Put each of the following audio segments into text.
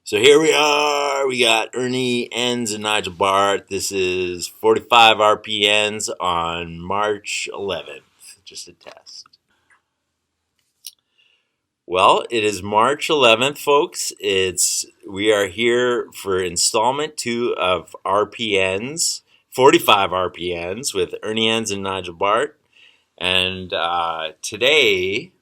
So here we are. We got Ernie Enns and Nigel Bart. This is 45 RPNs on March 11th. Just a test. Well, it is March 11th, folks. We are here for installment 2 of RPNs, 45 RPNs with Ernie Enns and Nigel Bart. And today,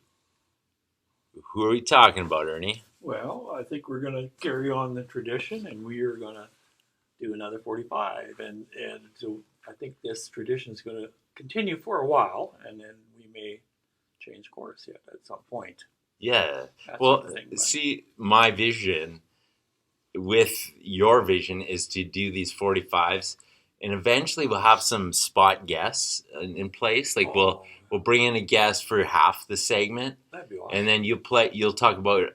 who are we talking about, Ernie? Well, I think we're going to carry on the tradition, and we are going to do another 45. And so I think this tradition is going to continue for a while, and then we may change course yet at some point. Yeah. That sort Well, of thing. see, my vision with your vision is to do these 45s, and eventually we'll have some spot guests in place. Like we'll bring in a guest for half the segment, that'd be awesome. and then you'll talk about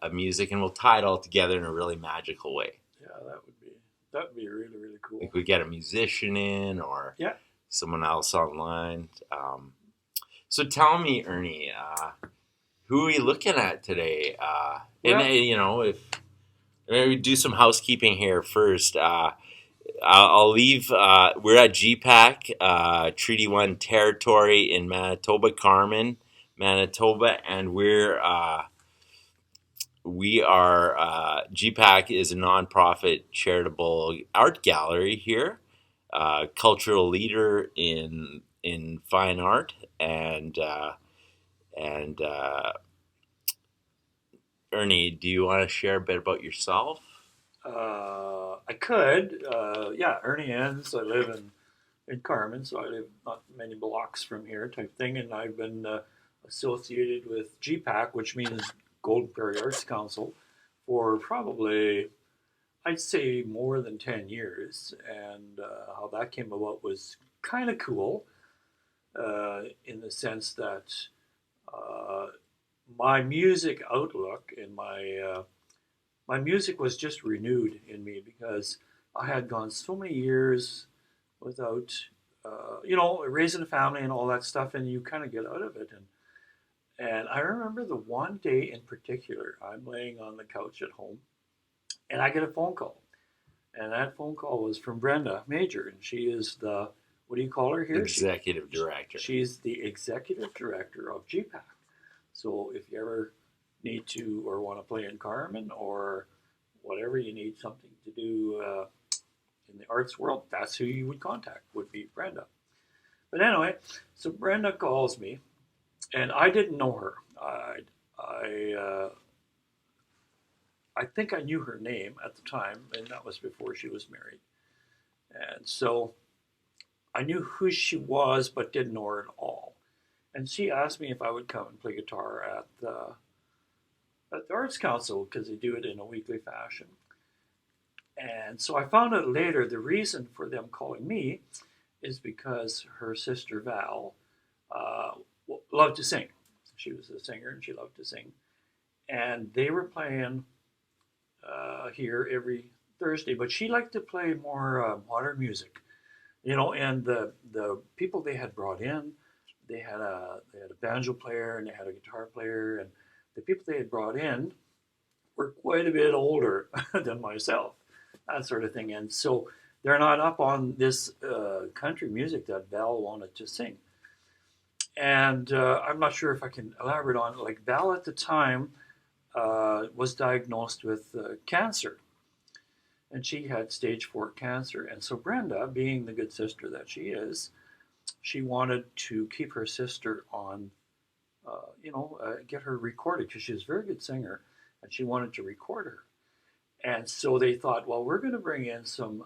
a music, and we'll tie it all together in a really magical way. Yeah, that would be really, really cool. Like we get a musician in or Yeah. someone else online. So tell me, Ernie, who are we looking at today? Well- if maybe do some housekeeping here first. I'll leave. We're at GPAC, Treaty 1 territory in Manitoba, Carmen, Manitoba, and we are GPAC is a nonprofit charitable art gallery here, cultural leader in fine art, and Ernie, do you want to share a bit about yourself? I could. Yeah, Ernie Enns. I live in Carmen, so I live not many blocks from here, type thing. And I've been associated with GPAC, which means Golden Prairie Arts Council, for probably, I'd say, more than 10 years. And how that came about was kind of cool in the sense that uh, my music outlook and my music was just renewed in me because I had gone so many years without, raising a family and all that stuff, and you kind of get out of it. And I remember the one day in particular, I'm laying on the couch at home, and I get a phone call, and that phone call was from Brenda Major, and she is the what do you call her here? Executive director. She's the executive director of GPAC. So if you ever need to or want to play in Carmen or whatever you need something to do in the arts world, that's who you would contact, would be Brenda. But anyway, so Brenda calls me, and I didn't know her. I think I knew her name at the time, and that was before she was married. And so I knew who she was, but didn't know her at all. And she asked me if I would come and play guitar at the Arts Council because they do it in a weekly fashion. And so I found out later the reason for them calling me is because her sister Val uh, loved to sing. She was a singer and she loved to sing. And they were playing here every Thursday, but she liked to play more modern music, And the people they had brought in, they had a banjo player and they had a guitar player, and the people they had brought in were quite a bit older than myself, that sort of thing. And so they're not up on this country music that Val wanted to sing. And I'm not sure if I can elaborate on it. Like Val at the time was diagnosed with cancer, and she had stage 4 cancer. And so Brenda, being the good sister that she is, she wanted to keep her sister on, get her recorded because she was a very good singer, and she wanted to record her. And so they thought, well, we're going to bring in some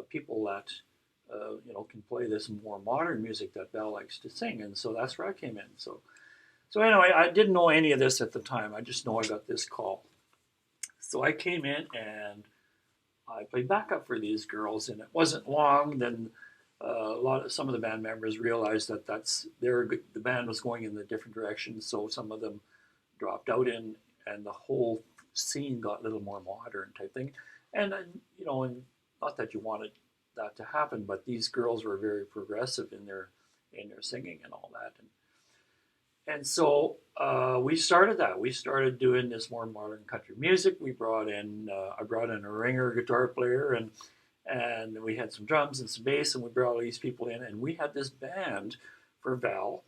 people that can play this more modern music that Belle likes to sing, and so that's where I came in. So anyway, I didn't know any of this at the time. I just know I got this call. So I came in and I played backup for these girls, and it wasn't long. Then some of the band members realized that the band was going in a different direction, so some of them dropped out and the whole scene got a little more modern type thing. And and not that you wanted that to happen, but these girls were very progressive in their singing and all that. And so we started that. We started doing this more modern country music. We brought in, I brought in a ringer guitar player, and we had some drums and some bass, and we brought all these people in, and we had this band for Val,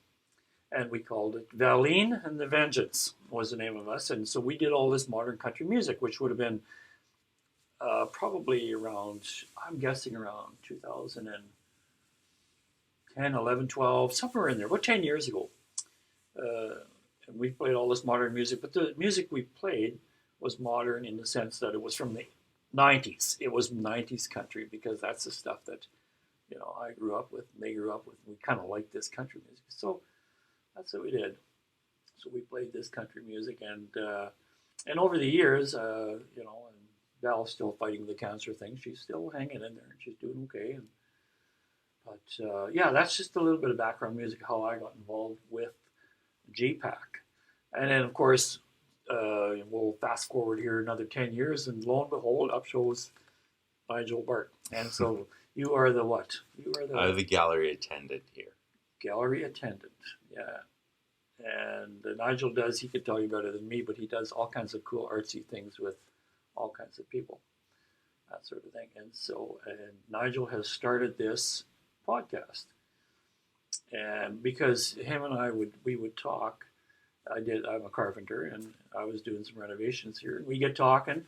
and we called it Valine and the Vengeance was the name of us. And so we did all this modern country music, which would have been probably around, I'm guessing around 2010, 11, 12, somewhere in there, about 10 years ago. Uh, and we played all this modern music, but the music we played was modern in the sense that it was from the 90s. It was 90s country because that's the stuff that, I grew up with and they grew up with. We kind of liked this country music. So that's what we did. So we played this country music, and over the years, and Val's still fighting the cancer thing. She's still hanging in there, and she's doing okay. But yeah, that's just a little bit of background music, how I got involved with GPAC. And then, of course, we'll fast forward here another 10 years, and lo and behold, up shows Nigel Bart. And so you are the what? You are I'm the gallery attendant here. Gallery attendant, yeah. And Nigel does, he could tell you better than me, but he does all kinds of cool artsy things with all kinds of people, that sort of thing. And Nigel has started this podcast. And because him and we would talk, I'm a carpenter and I was doing some renovations here, and we get talking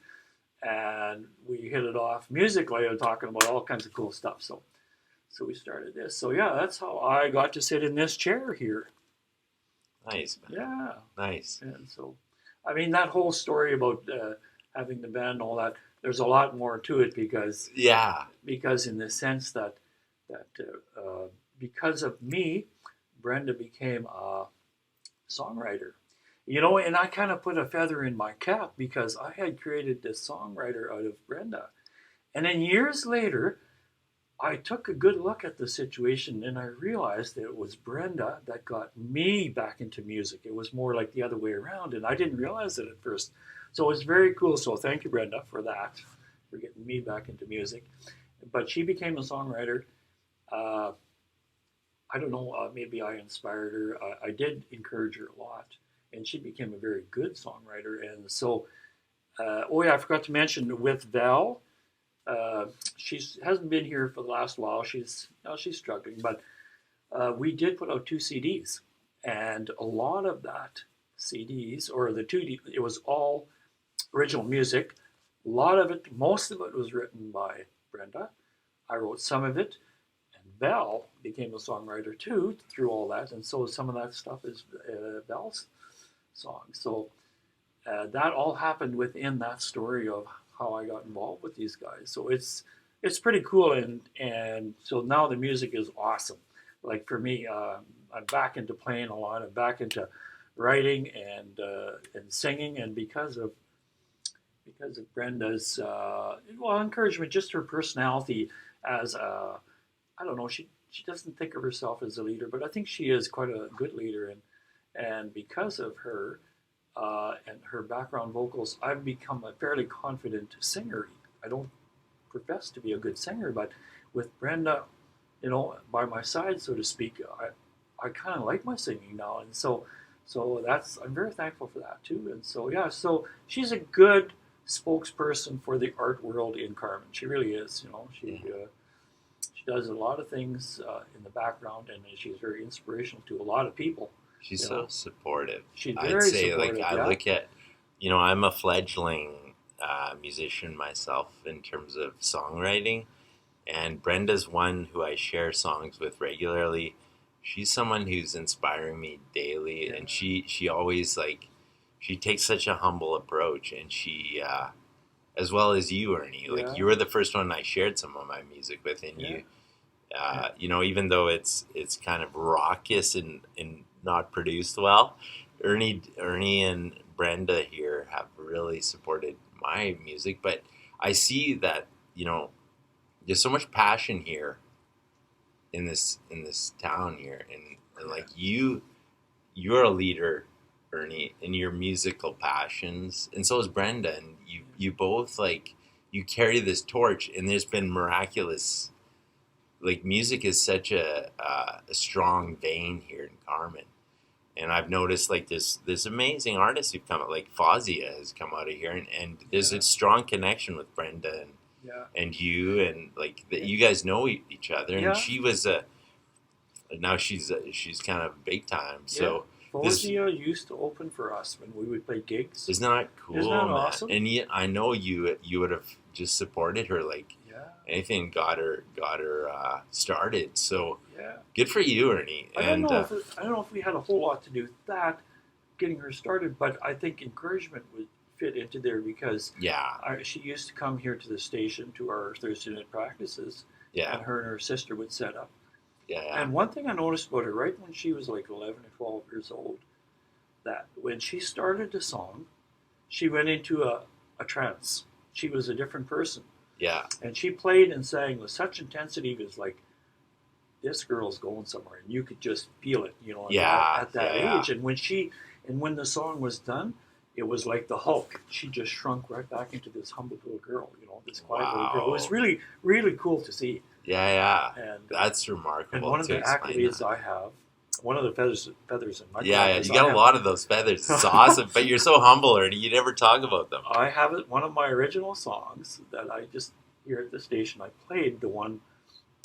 and we hit it off musically and talking about all kinds of cool stuff. So we started this. So yeah, that's how I got to sit in this chair here. Nice, man. Yeah. Nice. And so, I mean, that whole story about having the band and all that, there's a lot more to it because in the sense that because of me, Brenda became a songwriter. And I kind of put a feather in my cap because I had created this songwriter out of Brenda. And then years later, I took a good look at the situation and I realized that it was Brenda that got me back into music. It was more like the other way around, and I didn't realize it at first. So it was very cool. So thank you, Brenda, for that, for getting me back into music. But she became a songwriter. I don't know, maybe I inspired her. I did encourage her a lot, and she became a very good songwriter. And so, oh yeah, I forgot to mention with Val, she hasn't been here for the last while. She's struggling, but we did put out 2 CDs, and a lot of that CDs or the 2D, it was all original music. A lot of it, most of it was written by Brenda. I wrote some of it, and Val became a songwriter too through all that, and so some of that stuff is Val's song. So that all happened within that story of how I got involved with these guys. So it's pretty cool, and so now the music is awesome. Like for me, I'm back into playing a lot. I'm back into writing and singing, and because of Brenda's encouragement, just her personality as I don't know, she doesn't think of herself as a leader, but I think she is quite a good leader, and because of her. And her background vocals, I've become a fairly confident singer. I don't profess to be a good singer, but with Brenda, by my side, so to speak, I kind of like my singing now, and so I'm very thankful for that too. And so yeah, so she's a good spokesperson for the art world in Carmen. She really is. She does a lot of things in the background, and she's very inspirational to a lot of people. She's so supportive. She's very supportive. I look at, I'm a fledgling musician myself in terms of songwriting, and Brenda's one who I share songs with regularly. She's someone who's inspiring me daily, and she always she takes such a humble approach, and she, as well as you, Ernie, you were the first one I shared some of my music with, and you, even though it's kind of raucous and not produced well, Ernie and Brenda here have really supported my music, but I see that there's so much passion here in this town here, and you're a leader, Ernie, in your musical passions, and so is Brenda, and you both you carry this torch, and there's been miraculous. Music is such a strong vein here in Carmen. And I've noticed like this amazing artists who've come out, like Fazia has come out of here, and there's Yeah. a strong connection with Brenda Yeah. and you, and like that you guys know each other. And Yeah. she was now she's kind of big time. Yeah. So this Fozia used to open for us when we would play gigs. isn't that cool, Isn't that man? awesome? And yet, I know you would have just supported her like Yeah. anything got her started. So Yeah. good for you, Ernie. I don't And know if we had a whole lot to do with that, getting her started, but I think encouragement would fit into there because yeah, she used to come here to the station to our Thursday night practices, yeah, and her sister would set up. yeah. And one thing I noticed about her, right when she was like 11 or 12 years old, that when she started a song, she went into a trance. She was a different person. Yeah. And she played and sang with such intensity. It was like, this girl's going somewhere. And you could just feel it, at that age. And when the song was done, it was like the Hulk. She just shrunk right back into this humble little girl, this quiet little girl. It was really, really cool to see. Yeah. And That's remarkable. and one of the accolades I have, one of the feathers in my yeah, you got a lot of those feathers. It's awesome, but you're so humble, Ernie. You never talk about them. I have it. One of my original songs that I just here at the station I played the one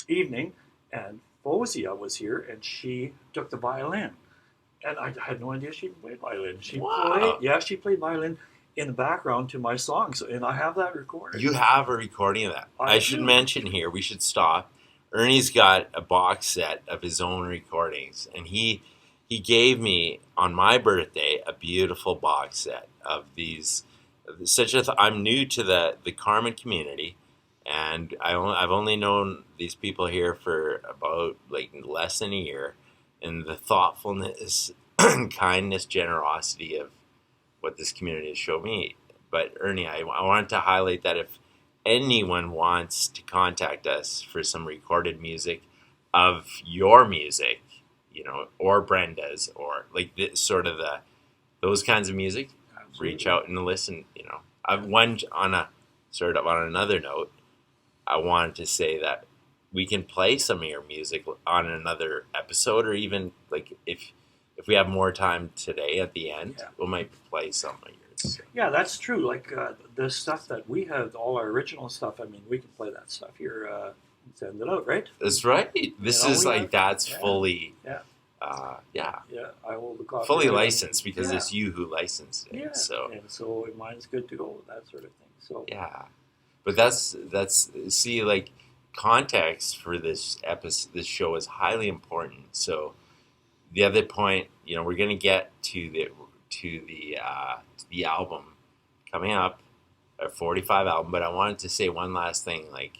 evening, and Fozia was here, and she took the violin, and I had no idea she played violin. She played violin in the background to my songs, and I have that recorded. You have a recording of that. I should mention here. We should stop. Ernie's got a box set of his own recordings, and he gave me on my birthday a beautiful box set of these. I'm new to the Carmen community, and I've only known these people here for about like less than a year, and the thoughtfulness, kindness, generosity of what this community has shown me. But Ernie, I wanted to highlight that if anyone wants to contact us for some recorded music of your music, or Brenda's, or like those kinds of music, absolutely, reach out and listen. I've one on another note. I wanted to say that we can play some of your music on another episode, or even like if we have more time today at the end, we might play some of yours. So. Yeah, that's true. Like the stuff that we have, all our original stuff. I mean, we can play that stuff here. Send it out, right? That's right. This is like that's fully. Yeah. Yeah. I will look off fully licensed because it's you who licensed it. Yeah. So. And so mine's good to go. That sort of thing. So. Yeah, but that's see, like, context for this episode, this show is highly important. So the other point, we're gonna get to the album coming up, a 45 album. But I wanted to say one last thing. Like,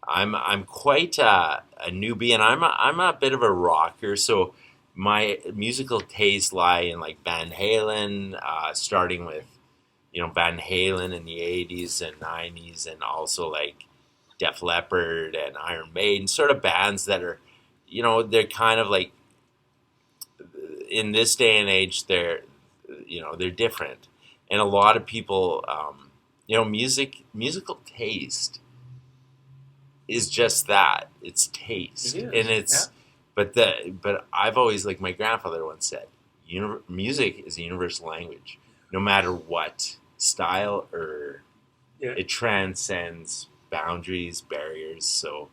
I'm quite a newbie, and I'm a bit of a rocker. So my musical tastes lie in like Van Halen, starting with Van Halen in the 80s and 90s, and also like Def Leppard and Iron Maiden, sort of bands that are, they're kind of like, in this day and age, they're different. And a lot of people, musical taste is just that. It's taste. It is. And it's, but I've always, like my grandfather once said, music is a universal language. No matter what style, or it transcends boundaries, barriers. So,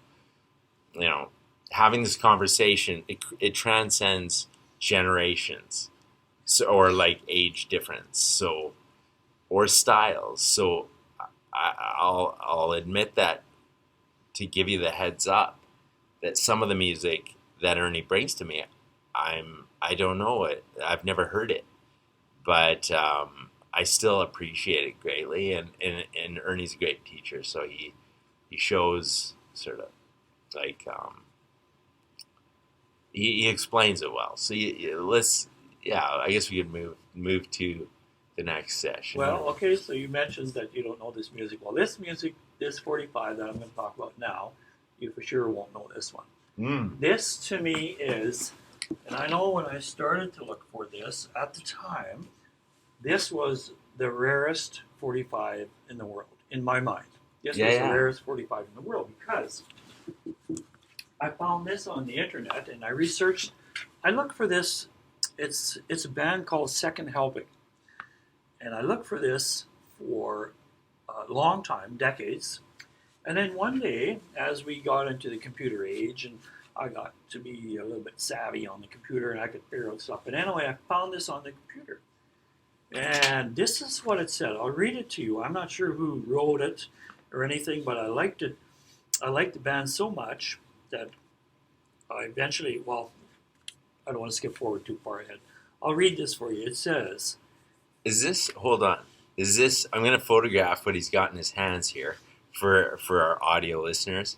having this conversation, it transcends generations, so, or like age difference, so, or styles. So I'll admit that, to give you the heads up, that some of the music that Ernie brings to me, I don't know it. I've never heard it, but I still appreciate it greatly. And Ernie's a great teacher, so he shows sort of like he explains it well. So I guess we could move to the next session. Well, okay. So you mentioned that you don't know this music. Well, this 45 that I'm going to talk about now, you for sure won't know this one. This to me is, and I know when I started to look for this at the time, this was the rarest 45 in the world, in my mind. This was the rarest 45 in the world, because I found this on the internet, and I looked for this it's a band called Second Helping, and I looked for this for a long time, decades. And then one day, as we got into the computer age, and I got to be a little bit savvy on the computer, and I could figure out stuff. But anyway, I found this on the computer, and this is what it said. I'll read it to you. I'm not sure who wrote it or anything, but I liked it. I liked the band so much that I eventually, well, I don't want to skip forward too far ahead. I'll read this for you. It says, Is this? Hold on. Is this? I'm gonna photograph what he's got in his hands here for our audio listeners.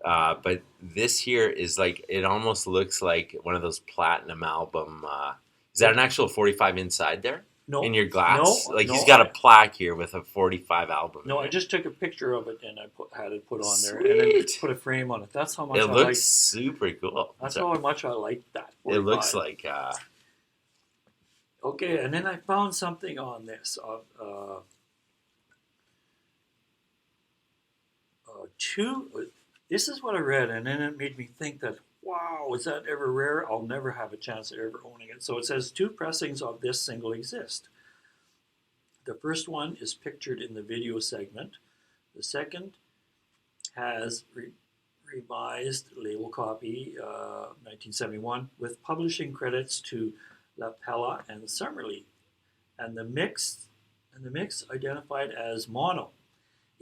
But this here is like it almost looks like one of those platinum album. Is that an actual 45 inside there? no, In your glass? no, Like no, he's got a plaque here with a 45 album. no. in I it. just took a picture of it and I had it put on there, and then Sweet. put a frame on it. That's how much It I looks like. super cool. That's how much I like that. It looks 45. like Okay, and then I found something on this. Two. This is what I read, and then it made me think that, wow, is that ever rare? I'll never have a chance of ever owning it. So it says 2 pressings of this single exist. The first one is pictured in the video segment. The second has revised label copy, 1971, with publishing credits to La Pella and Summerlee, and the mix identified as mono.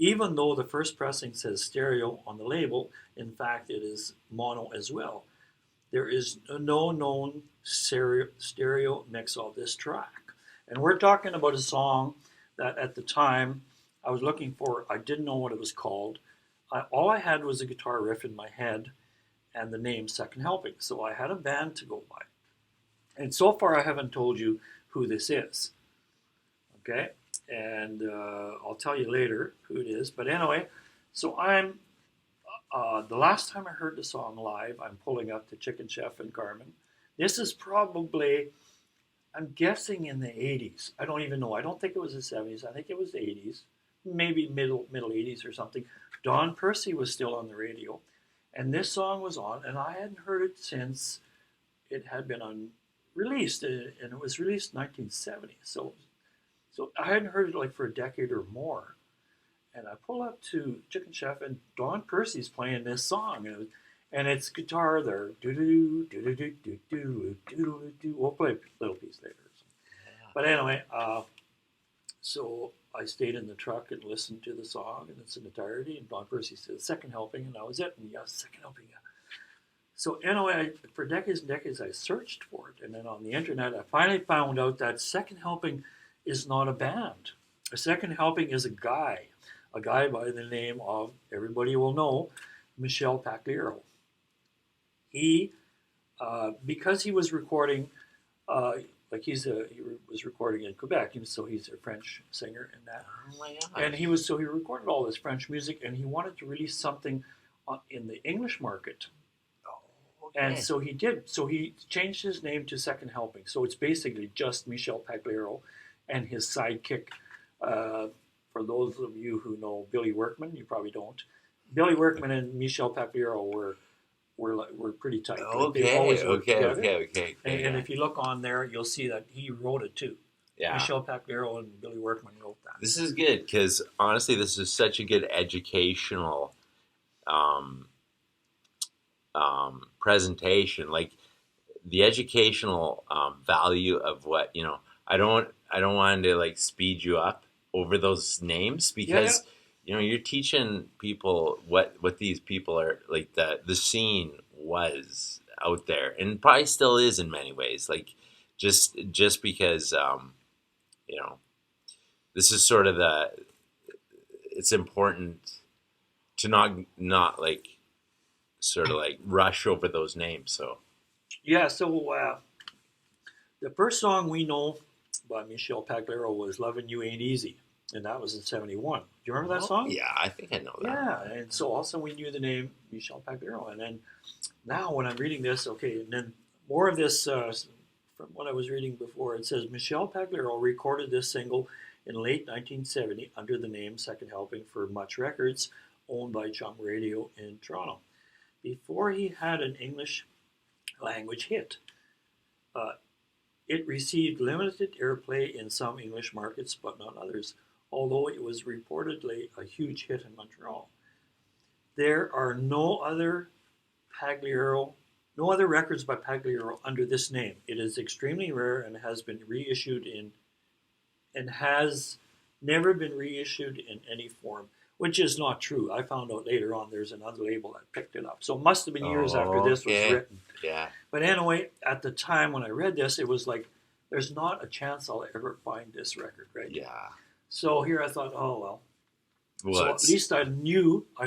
Even though the first pressing says stereo on the label, in fact it is mono as well. There is no known stereo mix of this track. And we're talking about a song that at the time I was looking for. I didn't know what it was called. All I had was a guitar riff in my head and the name Second Helping. So I had a band to go by. And so far I haven't told you who this is. Okay? And I'll tell you later who it is. But anyway, so I'm the last time I heard the song live, I'm pulling up to Chicken Chef in Carmen. This is probably, I'm guessing in the 80s. I don't even know. I don't think it was the 70s. I think it was the 80s, maybe middle 80s or something. Don Percy was still on the radio, and this song was on, and I hadn't heard it since it had been released, and it was released in 1970. So I hadn't heard it like for a decade or more. And I pull up to Chicken Chef, and Don Percy's playing this song, and it's guitar there. Do do do do do do do do do. We'll play a little piece later. But anyway, so I stayed in the truck and listened to the song in its entirety. And Don Percy said, "Second Helping," and that was it. And yes, Second Helping. Yeah. So anyway, for decades and decades, I searched for it, and then on the internet, I finally found out that Second Helping is not a band. A Second Helping is a guy by the name of, everybody will know, Michel Pagliaro. He, because he was recording, he was recording in Quebec, so he's a French singer in that. Oh my gosh. And he recorded all this French music, and he wanted to release something in the English market. Okay. And so he did. So he changed his name to Second Helping. So it's basically just Michel Pagliaro and his sidekick. For those of you who know Billy Workman, you probably don't. Billy Workman and Michel Pagliaro were pretty tight. They always worked together. Okay. And if you look on there, you'll see that he wrote it too. Yeah. Michel Pagliaro and Billy Workman wrote that. This is good because honestly, this is such a good educational presentation. Like the educational value of what I don't want to like speed you up over those names because you're teaching people what these people are like. The scene was out there and probably still is in many ways. Like just because this is sort of it's important to not like sort of like rush over those names. So the first song we know by Michel Pagliaro was "Lovin' You Ain't Easy," and that was in '71. Do you remember that song? Yeah, I think I know that. Yeah, and so also we knew the name Michel Pagliaro, and then now when I'm reading this, okay, and then more of this from what I was reading before. It says Michel Pagliaro recorded this single in late 1970 under the name Second Helping for Much Records, owned by Chum Radio in Toronto, before he had an English language hit. It received limited airplay in some English markets, but not others, although it was reportedly a huge hit in Montreal. There are Pagliaro, no other records by Pagliaro under this name. It is extremely rare and has been reissued in and has never been reissued in any form, which is not true. I found out later on there's another label that picked it up. So it must have been years after this was Okay. written. Yeah. But anyway, at the time when I read this, it was like, there's not a chance I'll ever find this record, right? Yeah. So here I thought, oh, well. Well, So at least I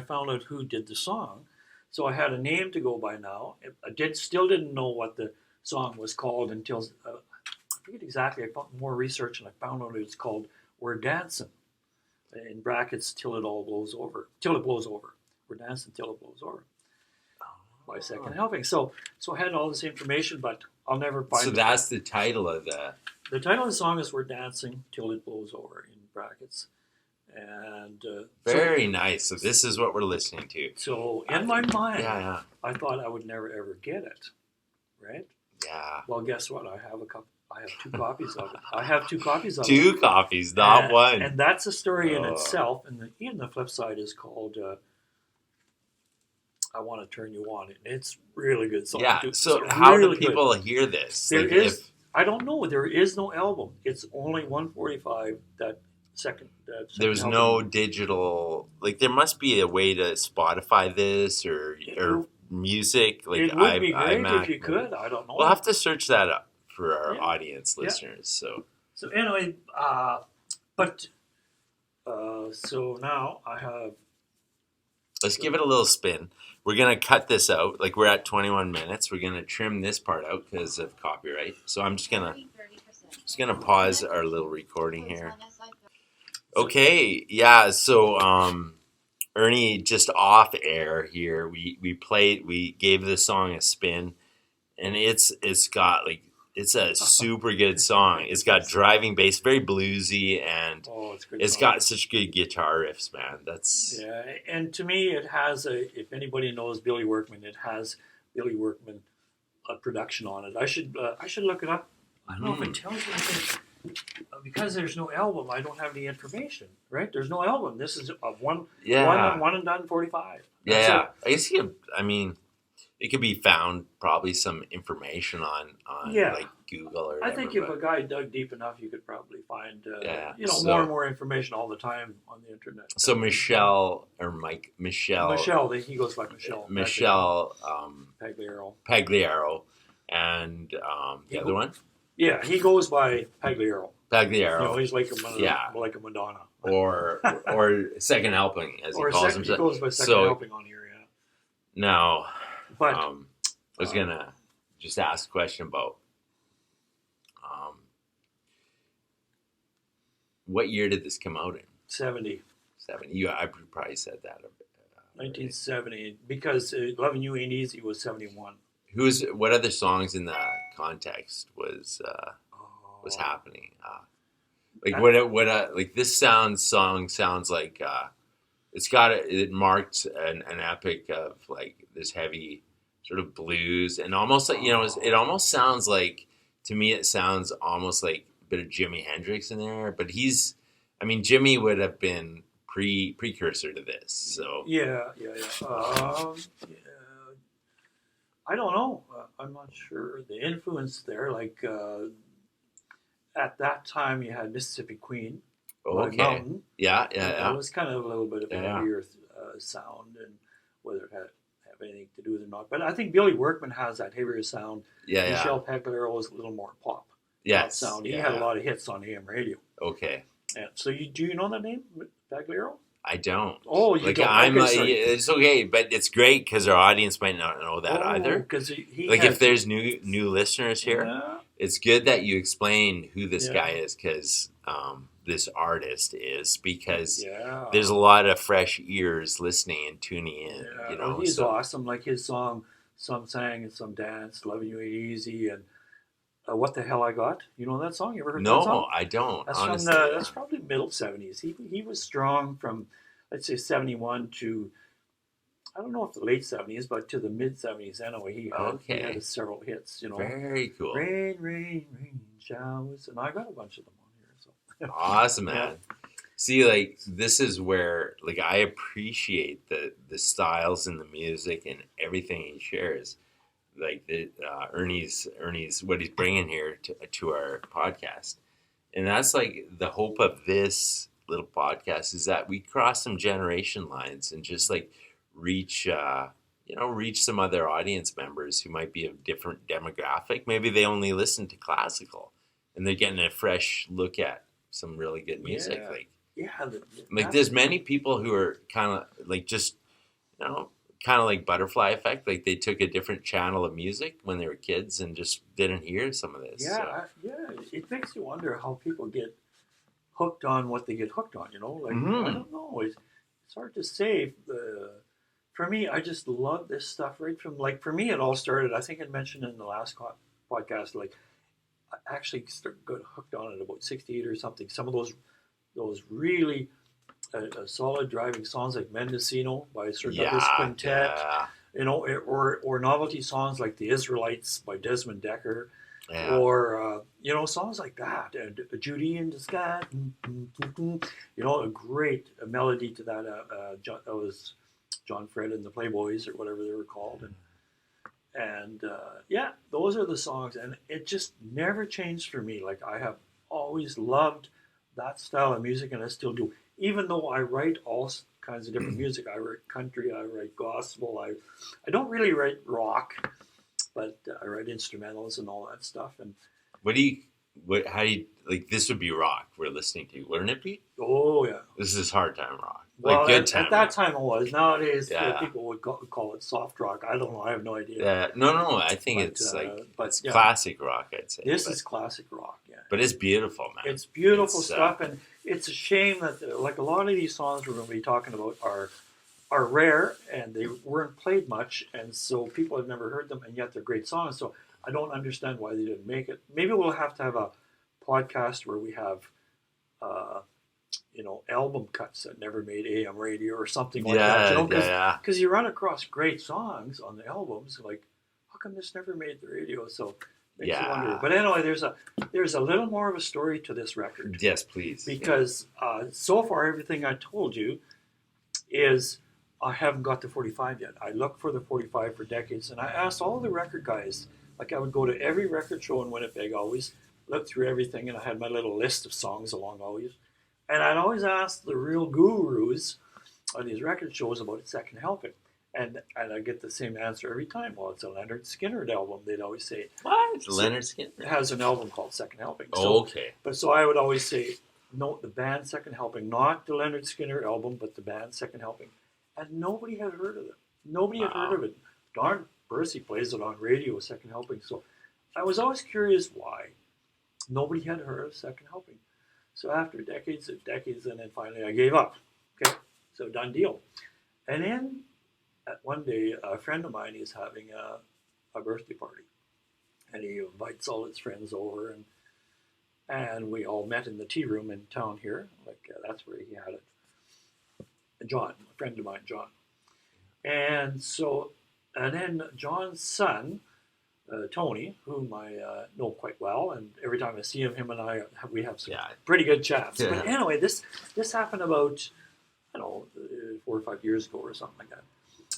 found out who did the song. So I had a name to go by now. Still didn't know what the song was called until, I forget exactly, I found more research and I found out it was called We're Dancing, in brackets, till it blows over. We're dancing till it blows over. By Second Helping. So I had all this information, but I'll never find it. So that's the title of the... The title of the song is We're Dancing Till It Blows Over, in brackets. And Very nice. So this is what we're listening to. So in my mind, Yeah. I thought I would never ever get it, right? Yeah. Well, guess what? I have two copies of it. I have two copies of it. Two copies, not one. And that's a story in Oh. itself. And the flip side is called I Want to Turn You On. And it's really good song. Yeah. It's So how really do people hear this? There Like, is. I don't know. There is no album. It's only 145. That second there's album. no digital, like there must be a way to Spotify this or music. Like It would be great if you could. I don't know. We'll have to search that up for our Yeah. audience Yeah. listeners. So anyway, so now I have. let's give it a little spin. We're gonna cut this out. Like we're at 21 minutes. We're gonna trim this part out because of copyright. So I'm just gonna pause our little recording here. Okay, yeah. So Ernie, just off air here, we gave the song a spin, and it's got like, it's a super good song. It's got driving bass, very bluesy, and it's got such good guitar riffs, man. Yeah, and to me, it has if anybody knows Billy Workman, it has Billy Workman production on it. I should look it up. I don't know if it tells you anything. Because there's no album, I don't have any information, right? There's no album. This is one and done 45. That's yeah. it. I guess I mean, it could be found probably some information on like Google or whatever. I think if a guy dug deep enough, you could probably find more and more information all the time on the internet. So Michelle, He goes by Michelle. Pagliaro, and the other one. Yeah, he goes by Pagliaro. He's like a Madonna. or Second Helping, as he calls himself. He goes by Second Helping on here, yeah. Now, but I was gonna just ask a question about what year did this come out in? 70. I probably said that a bit. 1970, because Loving You Ain't Easy was 71. What other songs in the context was happening? Like this song sounds like it marked an epic of like this heavy sort of blues and almost like it almost sounds like, to me it sounds almost like a bit of Jimi Hendrix in there, but Jimmy would have been precursor to this, so yeah. I don't know. I'm not sure the influence there. Like at that time, you had Mississippi Queen. Okay. Mountain. Yeah. It was kind of a little bit of a heavier sound, and whether it had have anything to do with it or not. But I think Billy Workman has that heavier sound. Yeah. Michelle Pagliaro was a little more pop. Yes. Sound. He had a lot of hits on AM radio. Okay. Yeah. So do you know that name, Pagliaro? I don't. Oh, you don't. It's okay, but it's great because our audience might not know that either. Because if there's new listeners here, it's good that you explain who this guy is, because this artist is, because there's a lot of fresh ears listening and tuning in. Yeah. He's awesome. Like his song, Some Sang and Some Danced, Loving You Ain't Easy, and What the Hell I Got. You know that song? You ever heard that song? No, I don't. That's honestly, that's probably middle 70s. He was strong from, let's say, 71 to I don't know if the late 70s, but to the mid 70s anyway. He Okay. had several hits, Very cool. Rain, rain, rain, showers, and I got a bunch of them on here. So Awesome, yeah, man. See, like this is where like I appreciate the styles and the music and everything he shares. Like Ernie's what he's bringing here to our podcast, and that's like the hope of this little podcast is that we cross some generation lines and just like reach reach some other audience members who might be a different demographic. Maybe they only listen to classical, and they're getting a fresh look at some really good music. yeah, Like there's many people who are kind of like just you know kind of like butterfly effect. Like they took a different channel of music when they were kids and just didn't hear some of this. yeah, So. yeah. It makes you wonder how people get hooked on what they get hooked on. Like I Mm-hmm. don't know. It's hard to say. For me, I just love this stuff right from like for me, it all started. I think I mentioned in the last podcast. Like I actually got hooked on it about 68 or something. Some of those really solid driving songs like Mendocino by Sir Douglas Yeah, Quintet, or novelty songs like The Israelites by Desmond Decker, yeah. or songs like that, and Judy in the Sky, a great melody to that. That was John Fred and the Playboys or whatever they were called, and yeah, those are the songs, and it just never changed for me. Like I have always loved that style of music, and I still do. Even though I write all kinds of different music, I write country, I write gospel, I don't really write rock, but I write instrumentals and all that stuff. And How do you, like, this would be rock we're listening to, wouldn't it be? oh yeah, This is hard time rock. well Like good time at that rock. time it was. Nowadays Yeah. people would call it soft rock. I don't know. I have no idea. Yeah. No, I think But, it's like, but it's yeah, classic rock, I'd say. this is classic rock. Yeah, But it's beautiful, man. it's beautiful It's, stuff, and it's a shame that like a lot of these songs we're going to be talking about are rare and they weren't played much, and so people have never heard them, and yet they're great songs. So I don't understand why they didn't make it. Maybe we'll have to have a podcast where we have, album cuts that never made AM radio or something like that. Yeah. Because you run across great songs on the albums, like how come this never made the radio? So makes you wonder. But anyway, there's a little more of a story to this record. Yes, please. Because so far everything I told you is I haven't got the 45 yet. I looked for the 45 for decades, and I asked all the record guys. Like I would go to every record show in Winnipeg, always look through everything, and I had my little list of songs along always. And I'd always ask the real gurus on these record shows about its second helping. And I get the same answer every time. Well, it's a Leonard Skinner album, they'd always say. What? Leonard Skinner? It has an album called Second Helping. Okay. So I would always say, no, the band Second Helping, not the Leonard Skinner album, but the band Second Helping. And nobody had heard of it. Nobody had heard of it. Darn Percy plays it on radio, Second Helping. So I was always curious why nobody had heard of Second Helping. So after decades and decades, and then finally I gave up. Okay, so done deal. And then one day, a friend of mine is having a birthday party, and he invites all his friends over, and we all met in the tea room in town here. Like that's where he had it. John, a friend of mine, John, and then John's son, Tony, whom I know quite well, and every time I see him and we have some pretty good chats. Yeah. But anyway, this happened about, I don't know, 4 or 5 years ago or something like that.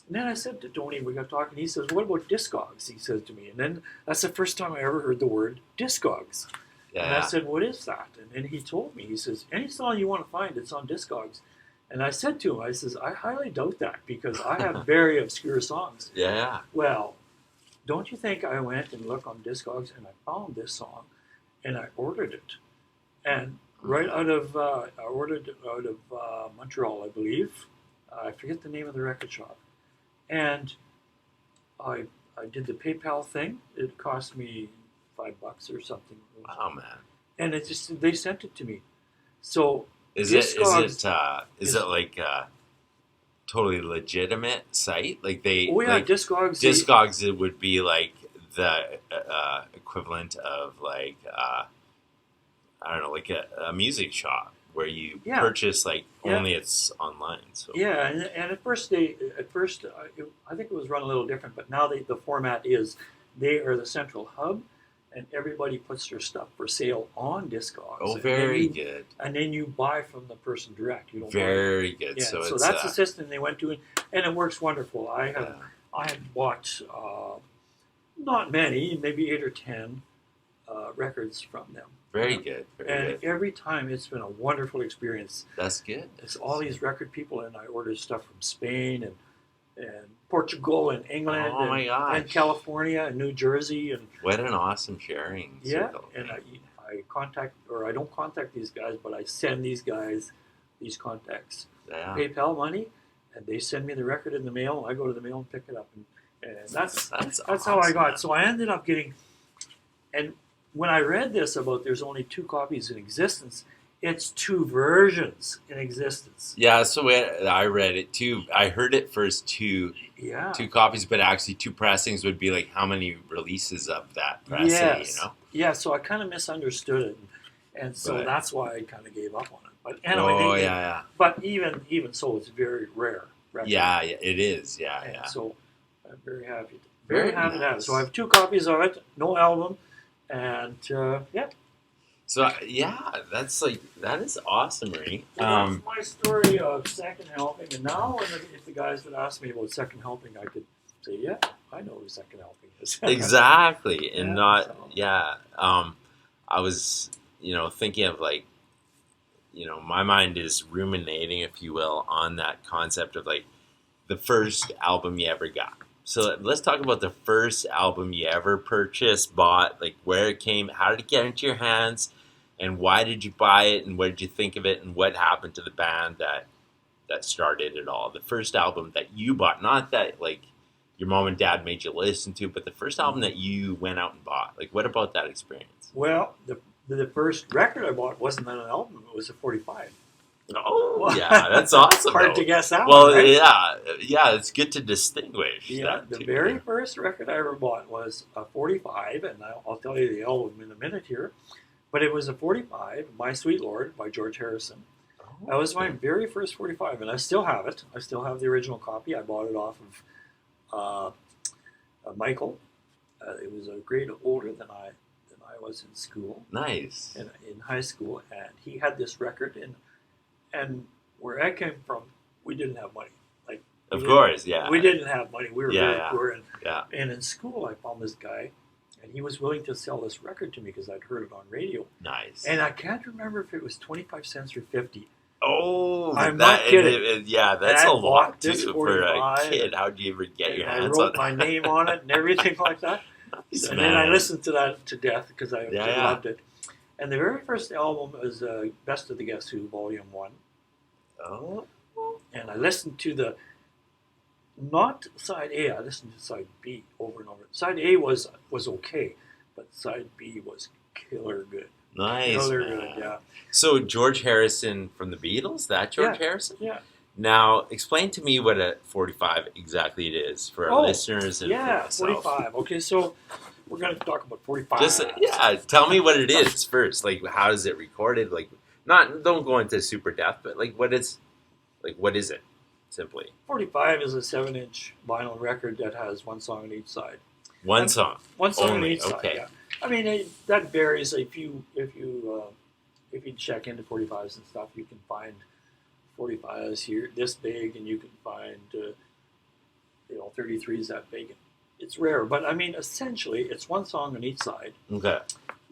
And then I said to Tony, we got talking, he says, what about Discogs? He says to me. And then that's the first time I ever heard the word Discogs. Yeah. And I said, what is that? And then he told me, he says, any song you want to find, it's on Discogs. And I said to him, I says, I highly doubt that because I have very obscure songs. Yeah. Well, don't you think I went and looked on Discogs and I found this song and I ordered it. And right out of, I ordered it out of Montreal, I believe. I forget the name of the record shop. And I did the PayPal thing. It cost me $5 or something. Wow, man. And they sent it to me. So is it like a totally legitimate site? Like they? Oh yeah, like, Discogs. Discogs, it would be like the equivalent of like I don't know, like a music shop. where you Yeah. purchase like Yeah. only it's online. So Yeah, and at first I think it was run a little different, but now the format is they are the central hub, and everybody puts their stuff for sale on Discogs. oh, And very good, and then you buy from the person direct. You don't buy. very good. Yeah, So so it's that's the system they went to, and it works wonderful. yeah, I have bought not many, maybe 8 or 10 records from them. very Yeah. good, very And good. every time it's been a wonderful experience. That's good. It's all these record people, and I ordered stuff from Spain and Portugal and England Oh my gosh. and California and New Jersey and What an awesome sharing yeah. circle. And I don't contact these guys, but I send these guys these contacts Yeah. PayPal money, and they send me the record in the mail. And I go to the mail and pick it up, and that's how I got. So I ended up getting, and when I read this about there's only 2 copies in existence, it's 2 versions in existence. Yeah, so I read it too. I heard it first two Yeah. 2 copies, but actually 2 pressings would be like how many releases of that pressing, Yes. you know? Yeah, so I kind of misunderstood it, and so Right. that's why I kind of gave up on it. But anyway, yeah. But even so, it's very rare. Record. Yeah, it is. Yeah, And yeah. so I'm very happy. Very Very happy to have it. nice. So I have 2 copies of it, no album, and yeah. So yeah, that is awesome, Ernie. So that's my story of second helping. And now, if the guys would ask me about second helping, I could say, yeah, I know who second helping is. Exactly, and Yeah, not so. yeah. I was thinking of like my mind is ruminating, if you will, on that concept of like the first album you ever got. So let's talk about the first album you ever purchased, bought, like where it came, how did it get into your hands, and why did you buy it, and what did you think of it, and what happened to the band that started it all. The first album that you bought, not that like your mom and dad made you listen to, but the first album that you went out and bought. Like, what about that experience? Well, the first record I bought wasn't an album; it was a 45. Oh, yeah, that's awesome. Hard though. to guess that Well, one, right? yeah, it's good to distinguish. Yeah, that the too, very yeah. first record I ever bought was a 45, and I'll tell you the album in a minute here. But it was a 45, My Sweet Lord by George Harrison. Oh, That was my very first 45, and I still have it. I still have the original copy. I bought it off of Michael. It was a grade older than I was in school, nice. in high school, and he had this record. And where I came from, we didn't have money. Like, Of course, yeah. we didn't have money. We were very Yeah. poor, Yeah. and in school, I found this guy, and he was willing to sell this record to me because I'd heard it on radio. Nice. And I can't remember if it was 25 cents or 50. Oh, I'm not kidding. yeah, that's And a I lot bought this too for a 45, kid. How'd you ever get your And I hands on wrote my name on it and everything like that. Nice, And then I man. listened to that to death because I Yeah. loved it. And the very first album was Best of the Guess Who, Volume 1. Oh, And I listened to not side A, I listened to side B over and over. Side A was okay, but side B was killer good. nice. Killer man. good, yeah. So George Harrison from the Beatles, that George Yeah. Harrison? Yeah. Now, explain to me what a 45 exactly it is for our listeners and Yeah, for myself. 45. Okay, so we're going to talk about 45. Just tell me what it is first. Like, how is it recorded? Like, don't go into super depth, but what is it? Simply 45 is a 7-inch vinyl record that has one song on each side. one song. One song on Only, each side. okay. Yeah. I mean, that varies. If you check into 45s and stuff, you can find 45s here this big, and you can find 33s that big. It's rare, but I mean, essentially, it's one song on each side. Okay.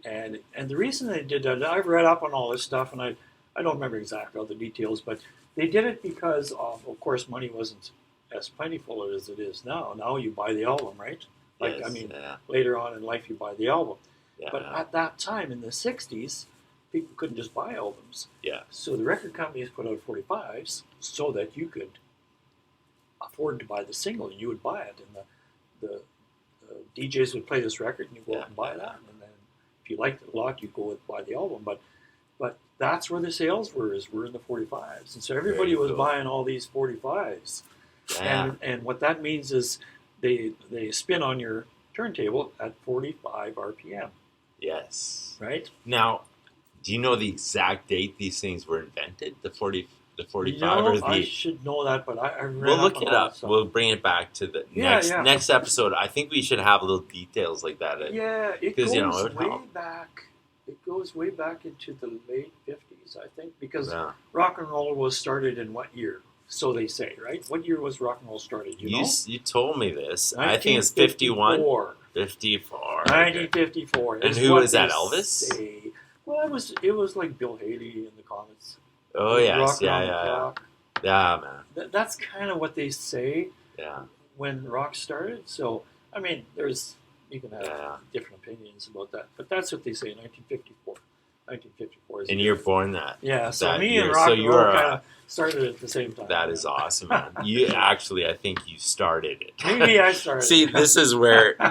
And the reason they did that, I've read up on all this stuff, and I don't remember exactly all the details, but they did it because of course, money wasn't as plentiful as it is now. Now you buy the album, right? Like, Yes, I mean, yeah. later on in life you buy the album. Yeah. But at that time, in the 60s, people couldn't just buy albums. Yeah. So the record companies put out 45s so that you could afford to buy the single, and you would buy it. And the DJs would play this record, and you go out and buy that. And then if you liked it a lot, you go and buy the album. But that's where the sales were in the 45s. And so everybody was buying all these 45s. Yeah. And what that means is they spin on your turntable at 45 RPM. Yes. Right? Now, Do you know the exact date these things were invented? The 45, or I the? should know that, but I We'll read up look on it all that up. stuff. We'll bring it back to the Yeah, next yeah, next episode. I think we should have little details like that. yeah. It Because it goes would way help. back. It goes way back into the late 50s, I think, because Yeah. rock and roll was started in what year? So they say, right? What year was rock and roll started? You know, You told me this. I think it's 51. 1954. 54. Okay. 1954 And is who what was they that? Elvis? say. Well, it was like Bill Haley in the Comets. Oh yes, Rock yeah, around the yeah, yeah. clock. Yeah, man. That's kind of what they say Yeah, when rock started. So, I mean, you can have yeah. different opinions about that, but that's what they say. 1954. 1954 is the And year. you're born that. Yeah. So that me year. and rock So and you roll are. kind of started at the same time. That is awesome, man. You actually, I think you started it. Maybe I started. See, this is where I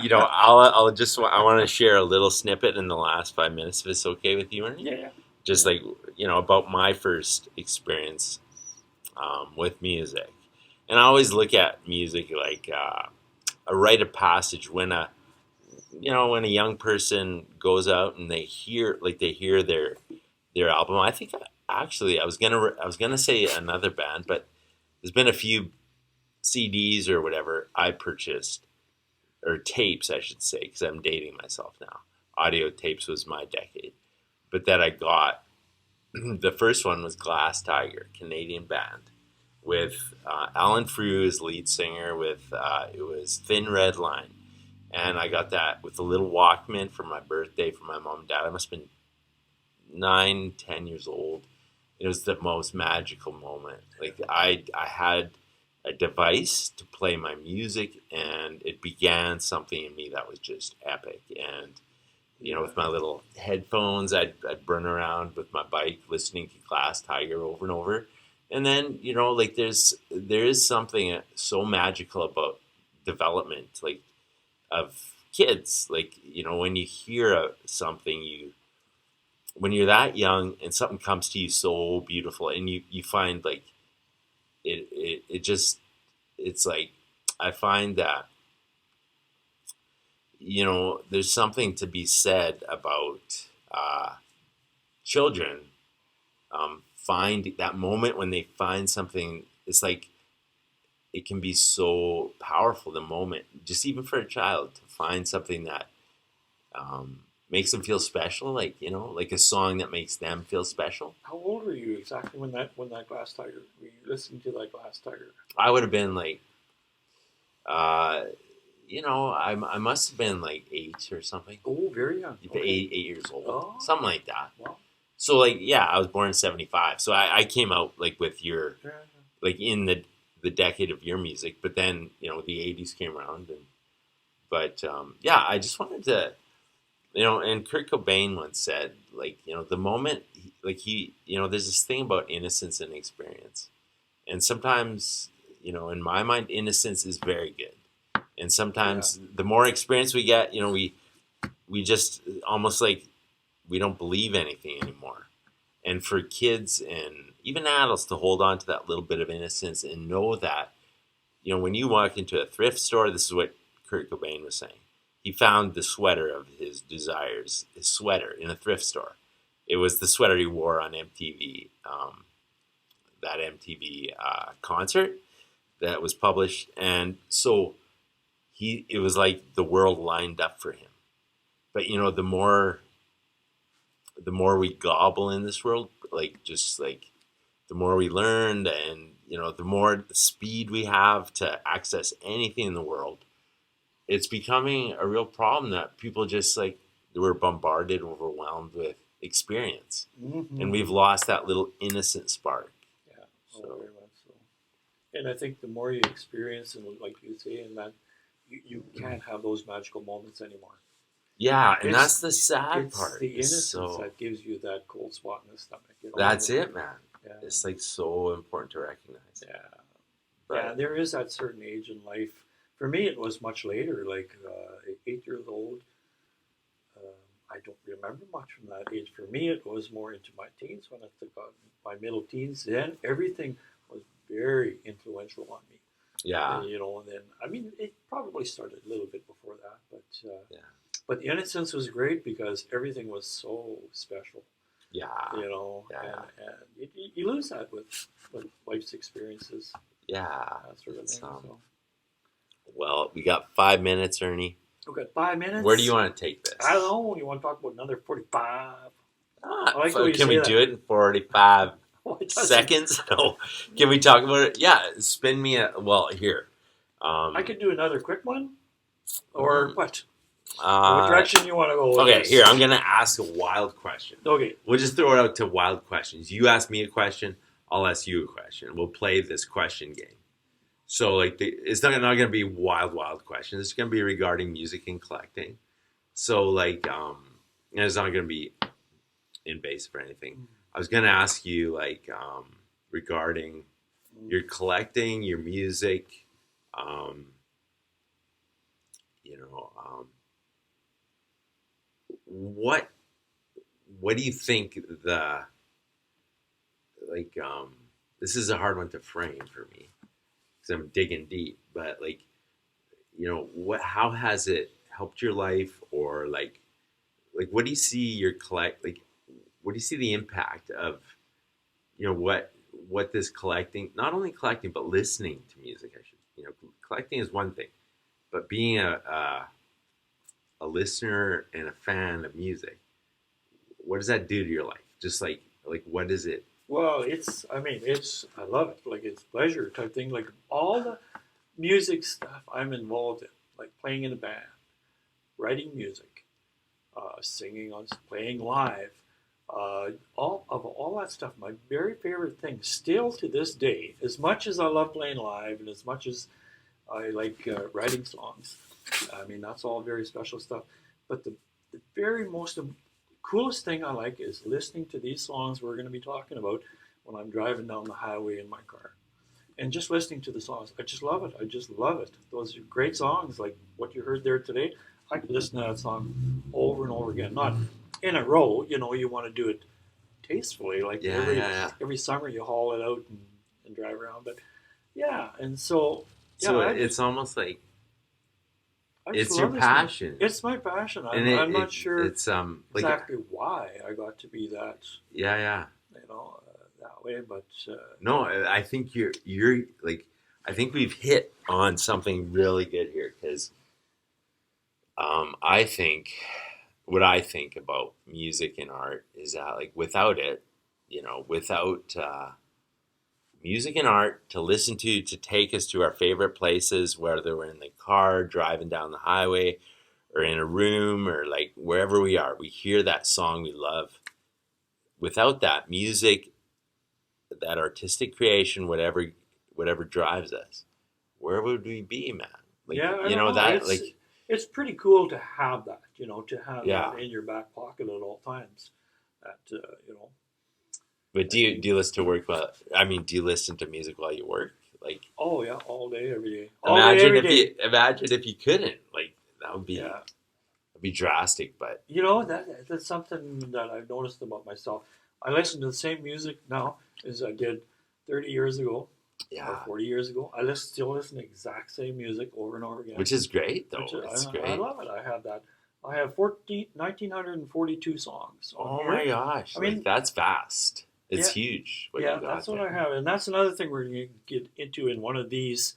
want to share a little snippet in the last 5 minutes, if it's okay with you, Ernie. Yeah. Just like about my first experience with music, and I always look at music like a rite of passage when a young person goes out and they hear their album. I think actually I was gonna say another band, but there's been a few CDs or whatever I purchased, or tapes I should say, because I'm dating myself now. Audio tapes was my decade, but that I got. The first one was Glass Tiger, Canadian band, with Alan Frew as lead singer. With it was Thin Red Line, and I got that with a little Walkman for my birthday from my mom and dad. I must have been 9, 10 years old. It was the most magical moment. Like I had a device to play my music, and it began something in me that was just epic. And with my little headphones, I'd run around with my bike listening to Glass Tiger over and over. And then like there is something so magical about development, like of kids. Like when you hear something, when you're that young and something comes to you so beautiful, and you find like it just, it's like, I find that there's something to be said about children find that moment when they find something. It's like it can be so powerful, the moment, just even for a child, to find something that makes them feel special, like a song that makes them feel special. How old were you exactly when that Glass Tiger? Were you listening to that Glass Tiger? I would have been like, I must have been like 8 or something. Oh, very young. Okay. 8 years old, Oh. something like that. Wow. So like, yeah, I was born in '75, so I came out like with your, Yeah. like in the decade of your music, but then the '80s came around, but yeah, I just wanted to, and Kurt Cobain once said, like, the moment, there's this thing about innocence and experience, and sometimes, in my mind, innocence is very good, and sometimes the more experience we get, we just almost like we don't believe anything anymore. And for kids and even adults to hold on to that little bit of innocence and know that, when you walk into a thrift store, this is what Kurt Cobain was saying. He found the sweater of his desires, his sweater, in a thrift store. It was the sweater he wore on MTV, that MTV concert that was published. And so it was like the world lined up for him. But, the more we gobble in this world, like, just like, the more we learn, and the more speed we have to access anything in the world, it's becoming a real problem that people just like, we're bombarded, overwhelmed with experience, Mm-hmm. and we've lost that little innocent spark. Yeah, very much so. And I think the more you experience, and like you say, and that you can't have those magical moments anymore. Yeah, and that's the sad It's part. the innocence that gives you that cold spot in the stomach. That's it, man. Yeah. It's like so important to recognize. Yeah. But, yeah, there is that certain age in life. For me, it was much later, like 8 years old. I don't remember much from that age. For me, it was more into my teens when I took on my middle teens. Then everything was very influential on me. Yeah. And then, I mean, it probably started a little bit before that, but yeah. But the innocence was great because everything was so special. Yeah. you know, Yeah. and you lose that with life's experiences, Yeah. that sort of It's thing. So well, we got 5 minutes, Ernie. we've got 5 minutes. Where do you want to take this? I don't know. You want to talk about another 45? Ah, I like the way you can say we that. do it in 45 Why doesn't- seconds? No. Can we talk about it? Yeah. Spin me a. Well, here. I could do another quick one, or what? Uh, What direction you want to go with Okay, this? here, I'm going to ask a wild question. Okay. We'll just throw it out to wild questions. You ask me a question, I'll ask you a question. We'll play this question game. So, like, it's not going to be wild questions. It's going to be regarding music and collecting. So, like, and it's not going to be invasive or anything. I was going to ask you, like, regarding your collecting, your music, um, you know, what do you think the like this is a hard one to frame for me because I'm digging deep, but like, how has it helped your life, or like what do you see your what do you see the impact of what this collecting, not only collecting but listening to music, I should, collecting is one thing, but being a listener and a fan of music, what does that do to your life? Just like what is it? Well, I love it. Like, it's pleasure type thing. Like, all the music stuff I'm involved in, like playing in a band, writing music, playing live, all that stuff. My very favorite thing, still to this day, as much as I love playing live and as much as I like writing songs, that's all very special stuff. But the very most coolest thing I like is listening to these songs we're going to be talking about when I'm driving down the highway in my car. And just listening to the songs, I just love it. I just love it. Those are great songs, like what you heard there today. I could listen to that song over and over again, not in a row. You want to do it tastefully, like every summer you haul it out and drive around. But yeah, and so It's almost like I just it's your love passion. It's my passion. I'm not sure exactly why I got to be that. Yeah. That way, but No, I think you're like, I think we've hit on something really good here, because I think what I think about music and art is that, like, without it, without music and art to listen to take us to our favorite places, whether we're in the car driving down the highway or in a room or like wherever we are, we hear that song we love. Without that music, that artistic creation, whatever drives us, where would we be, man? Like, yeah, I don't know. that, It's pretty cool to have that. To have yeah. that in your back pocket at all times. That But do you listen to work while? I mean, do you listen to music while you work? Like, oh yeah, all day, every day. Imagine if you couldn't. Like, that would be that'd be drastic. But that's something that I've noticed about myself. I listen to the same music now as I did 30 years ago. Or 40 years ago. I still listen to the exact same music over and over again. Which is great, though. It's great. I love it. I have that. I have 1,942 songs. Oh my gosh! That's vast. It's huge. That's what I have, and that's another thing we're going to get into in one of these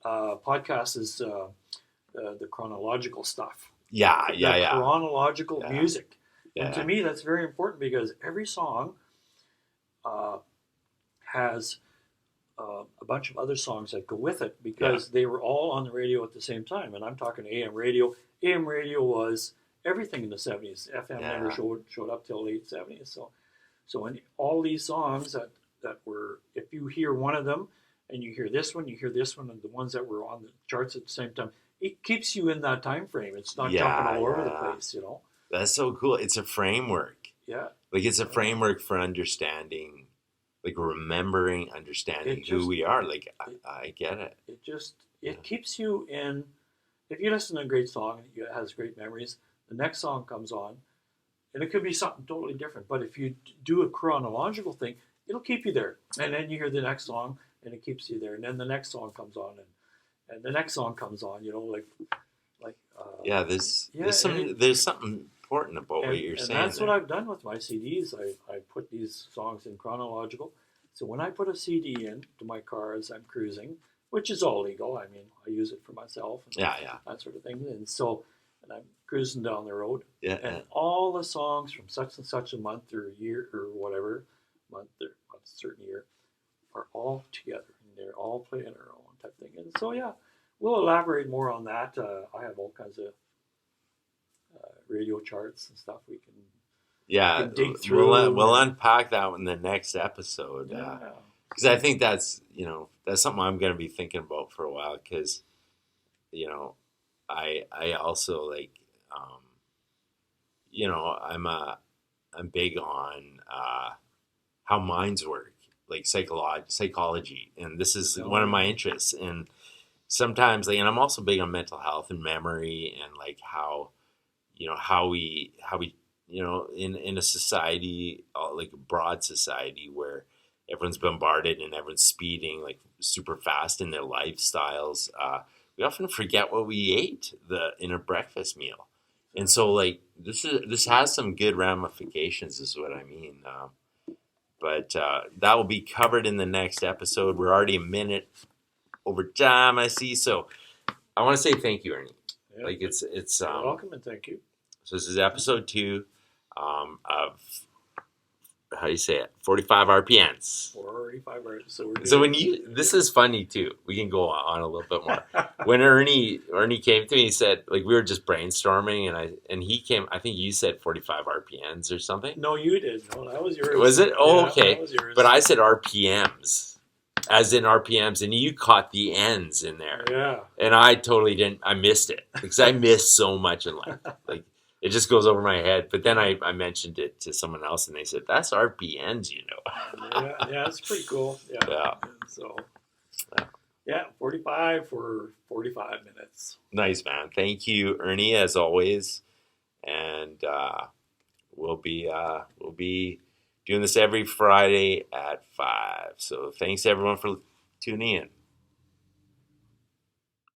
podcasts is the chronological stuff. Chronological music, and to me that's very important because every song has a bunch of other songs that go with it because they were all on the radio at the same time. And I'm talking AM radio. AM radio was everything in the 70s. FM never showed up till late 70s. So in all these songs that were, if you hear one of them and you hear this one, and the ones that were on the charts at the same time, it keeps you in that time frame. It's not jumping all over the place, That's so cool. It's a framework. Yeah. Like, it's a framework for understanding, like remembering, understanding who we are. Like, I get it. It keeps you in. If you listen to a great song and it has great memories, the next song comes on, and it could be something totally different. But if you do a chronological thing, it'll keep you there. And then you hear the next song, and it keeps you there. And then the next song comes on, and the next song comes on. There's something important about what you're and saying. that's there. what I've done with my CDs. I put these songs in chronological. So when I put a CD in to my car as I'm cruising, which is all legal, I mean, I use it for myself and Yeah. that sort of thing. And I'm cruising down the road, Yeah. and all the songs from such and such a month or year or whatever month or a certain year are all together, and they're all playing their own type thing. And so yeah, we'll elaborate more on that. I have all kinds of radio charts and stuff we Yeah, can dig through. we'll unpack that in the next episode. Yeah. Because I think that's something I'm going to be thinking about for a while. Because I also like I'm big on how minds work, like psychology, and this is one of my interests. And sometimes, like, and I'm also big on mental health and memory, and like how we in a society, like a broad society where everyone's bombarded and everyone's speeding like super fast in their lifestyles, we often forget what we ate in a breakfast meal. And so like this has some good ramifications is what I mean. But that will be covered in the next episode. We're already a minute over time, I see. So I want to say thank you, Ernie. Yeah, like it's you're welcome, and thank you. So this is episode 2 of, how do you say it, 45 RPNs. 45 hours. So when this is funny too. We can go on a little bit more. When Ernie came to me, he said, like, we were just brainstorming, and he came. I think you said 45 RPNs or something. No, you did. No, that was yours. Was it? Oh, yeah, okay. That was yours. But I said RPMs, as in RPMs, and you caught the ends in there. Yeah. And I totally didn't. I missed it because I missed so much in life. Like, it just goes over my head. But then I mentioned it to someone else, and they said, "That's RPNs, you know." yeah, it's pretty cool. Yeah. So, yeah, 45 for 45 minutes. Nice, man. Thank you, Ernie, as always. And we'll be doing this every Friday at 5. So thanks everyone for tuning in.